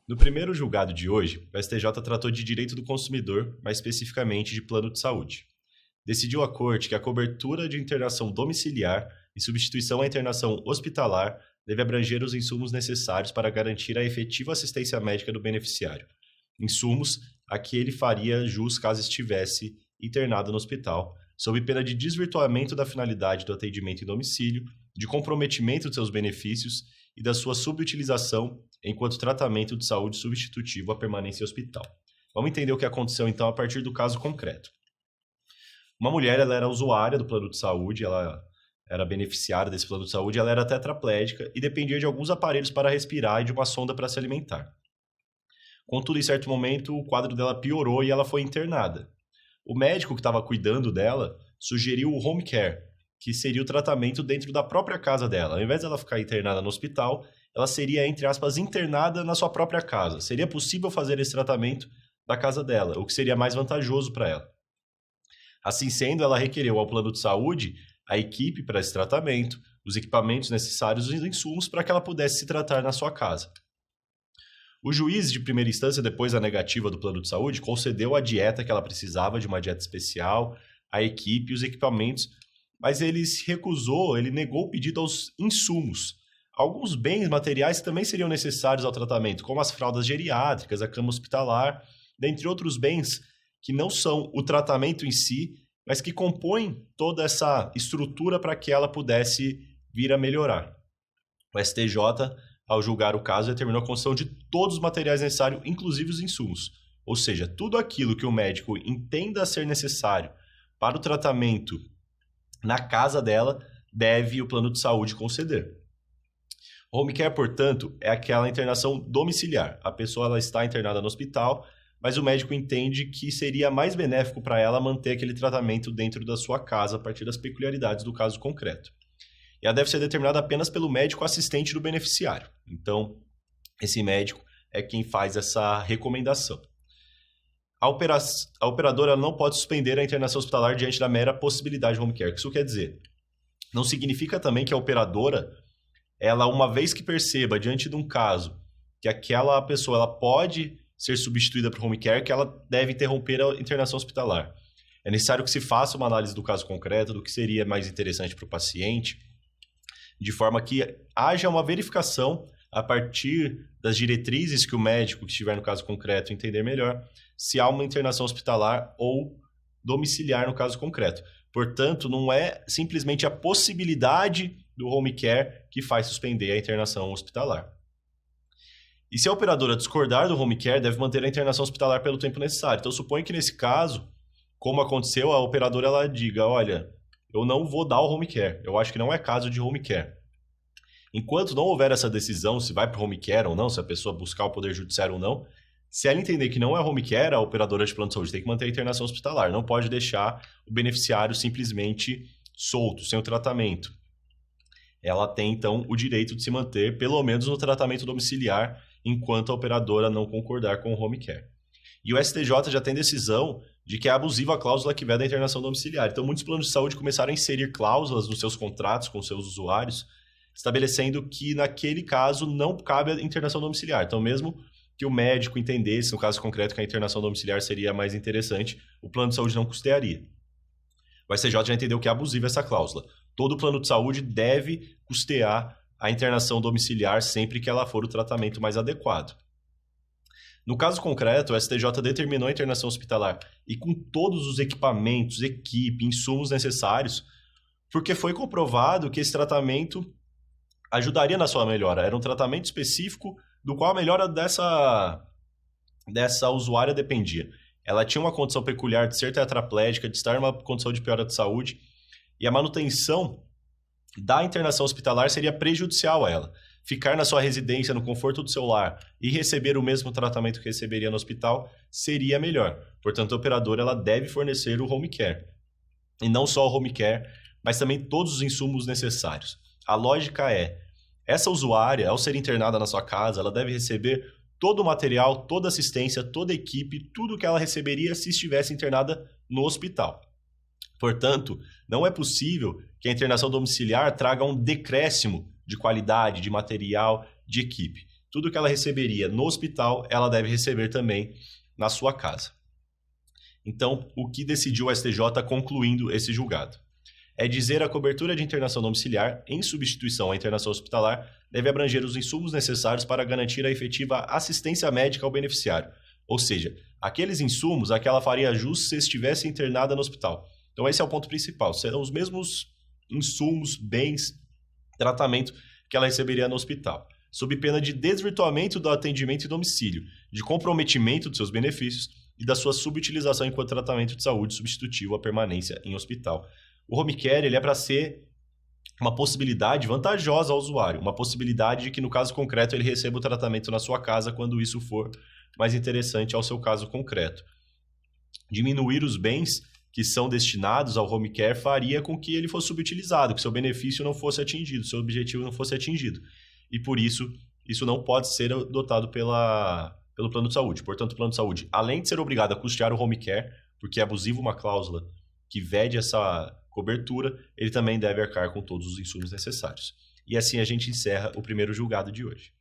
No primeiro julgado de hoje, o STJ tratou de direito do consumidor, mais especificamente de plano de saúde. Decidiu a Corte que a cobertura de internação domiciliar e substituição à internação hospitalar deve abranger os insumos necessários para garantir a efetiva assistência médica do beneficiário. Insumos a que ele faria jus caso estivesse internado no hospital, sob pena de desvirtuamento da finalidade do atendimento em domicílio, de comprometimento de seus benefícios e da sua subutilização enquanto tratamento de saúde substitutivo à permanência em hospital. Vamos entender o que aconteceu então a partir do caso concreto. Uma mulher, ela era usuária do plano de saúde, ela era beneficiária desse plano de saúde, ela era tetraplégica e dependia de alguns aparelhos para respirar e de uma sonda para se alimentar. Contudo, em certo momento, o quadro dela piorou e ela foi internada. O médico que estava cuidando dela sugeriu o home care, que seria o tratamento dentro da própria casa dela. Ao invés dela ficar internada no hospital, ela seria, entre aspas, internada na sua própria casa. Seria possível fazer esse tratamento da casa dela, o que seria mais vantajoso para ela. Assim sendo, ela requereu ao plano de saúde a equipe para esse tratamento, os equipamentos necessários e os insumos para que ela pudesse se tratar na sua casa. O juiz de primeira instância, depois da negativa do plano de saúde, concedeu a dieta que ela precisava, de uma dieta especial, a equipe e os equipamentos, mas ele se recusou, ele negou o pedido aos insumos. Alguns bens materiais também seriam necessários ao tratamento, como as fraldas geriátricas, a cama hospitalar, dentre outros bens que não são o tratamento em si, mas que compõem toda essa estrutura para que ela pudesse vir a melhorar. O STJ, ao julgar o caso, determinou a concessão de todos os materiais necessários, inclusive os insumos. Ou seja, tudo aquilo que o médico entenda ser necessário para o tratamento na casa dela, deve o plano de saúde conceder. O home care, portanto, é aquela internação domiciliar. A pessoa ela está internada no hospital, mas o médico entende que seria mais benéfico para ela manter aquele tratamento dentro da sua casa, a partir das peculiaridades do caso concreto. E ela deve ser determinada apenas pelo médico assistente do beneficiário. Então, esse médico é quem faz essa recomendação. A operadora não pode suspender a internação hospitalar diante da mera possibilidade de home care. O que isso quer dizer? Não significa também que a operadora, ela, uma vez que perceba diante de um caso que aquela pessoa ela pode ser substituída por home care, que ela deve interromper a internação hospitalar. É necessário que se faça uma análise do caso concreto, do que seria mais interessante para o paciente, de forma que haja uma verificação a partir das diretrizes que o médico que estiver no caso concreto entender melhor, se há uma internação hospitalar ou domiciliar no caso concreto. Portanto, não é simplesmente a possibilidade do home care que faz suspender a internação hospitalar. E se a operadora discordar do home care, deve manter a internação hospitalar pelo tempo necessário. Então, suponho que nesse caso, como aconteceu, a operadora ela diga, olha, eu não vou dar o home care, eu acho que não é caso de home care. Enquanto não houver essa decisão, se vai para o home care ou não, se a pessoa buscar o poder judiciário ou não, se ela entender que não é home care, a operadora de plano de saúde tem que manter a internação hospitalar, não pode deixar o beneficiário simplesmente solto, sem o tratamento. Ela tem, então, o direito de se manter, pelo menos no tratamento domiciliar, enquanto a operadora não concordar com o home care. E o STJ já tem decisão de que é abusiva a cláusula que veda a internação domiciliar. Então, muitos planos de saúde começaram a inserir cláusulas nos seus contratos com seus usuários, estabelecendo que, naquele caso, não cabe a internação domiciliar. Então, mesmo que o médico entendesse, no caso concreto, que a internação domiciliar seria mais interessante, o plano de saúde não custearia. O STJ já entendeu que é abusiva essa cláusula. Todo plano de saúde deve custear a internação domiciliar sempre que ela for o tratamento mais adequado. No caso concreto, o STJ determinou a internação hospitalar e com todos os equipamentos, equipe, insumos necessários, porque foi comprovado que esse tratamento ajudaria na sua melhora. Era um tratamento específico do qual a melhora dessa usuária dependia. Ela tinha uma condição peculiar de ser tetraplégica, de estar em uma condição de piora de saúde, e a manutenção da internação hospitalar seria prejudicial a ela. Ficar na sua residência, no conforto do seu lar e receber o mesmo tratamento que receberia no hospital seria melhor. Portanto, a operadora ela deve fornecer o home care. E não só o home care, mas também todos os insumos necessários. A lógica é, essa usuária, ao ser internada na sua casa, ela deve receber todo o material, toda a assistência, toda a equipe, tudo que ela receberia se estivesse internada no hospital. Portanto, não é possível que a internação domiciliar traga um decréscimo de qualidade, de material, de equipe. tudo que ela receberia no hospital, ela deve receber também na sua casa. Então, o que decidiu o STJ concluindo esse julgado? É dizer a cobertura de internação domiciliar, em substituição à internação hospitalar, deve abranger os insumos necessários para garantir a efetiva assistência médica ao beneficiário. Ou seja, aqueles insumos a que ela faria jus se estivesse internada no hospital. Então esse é o ponto principal. Serão os mesmos insumos, bens, tratamento que ela receberia no hospital, sob pena de desvirtuamento do atendimento em domicílio, de comprometimento dos seus benefícios e da sua subutilização enquanto tratamento de saúde substitutivo à permanência em hospital. O home care ele é para ser uma possibilidade vantajosa ao usuário, uma possibilidade de que, no caso concreto, ele receba o tratamento na sua casa quando isso for mais interessante ao seu caso concreto. Diminuir os bens que são destinados ao home care faria com que ele fosse subutilizado, que seu benefício não fosse atingido, seu objetivo não fosse atingido. E por isso, isso não pode ser adotado pelo plano de saúde. Portanto, o plano de saúde, além de ser obrigado a custear o home care, porque é abusivo uma cláusula que vede essa cobertura, ele também deve arcar com todos os insumos necessários. E assim a gente encerra o primeiro julgado de hoje.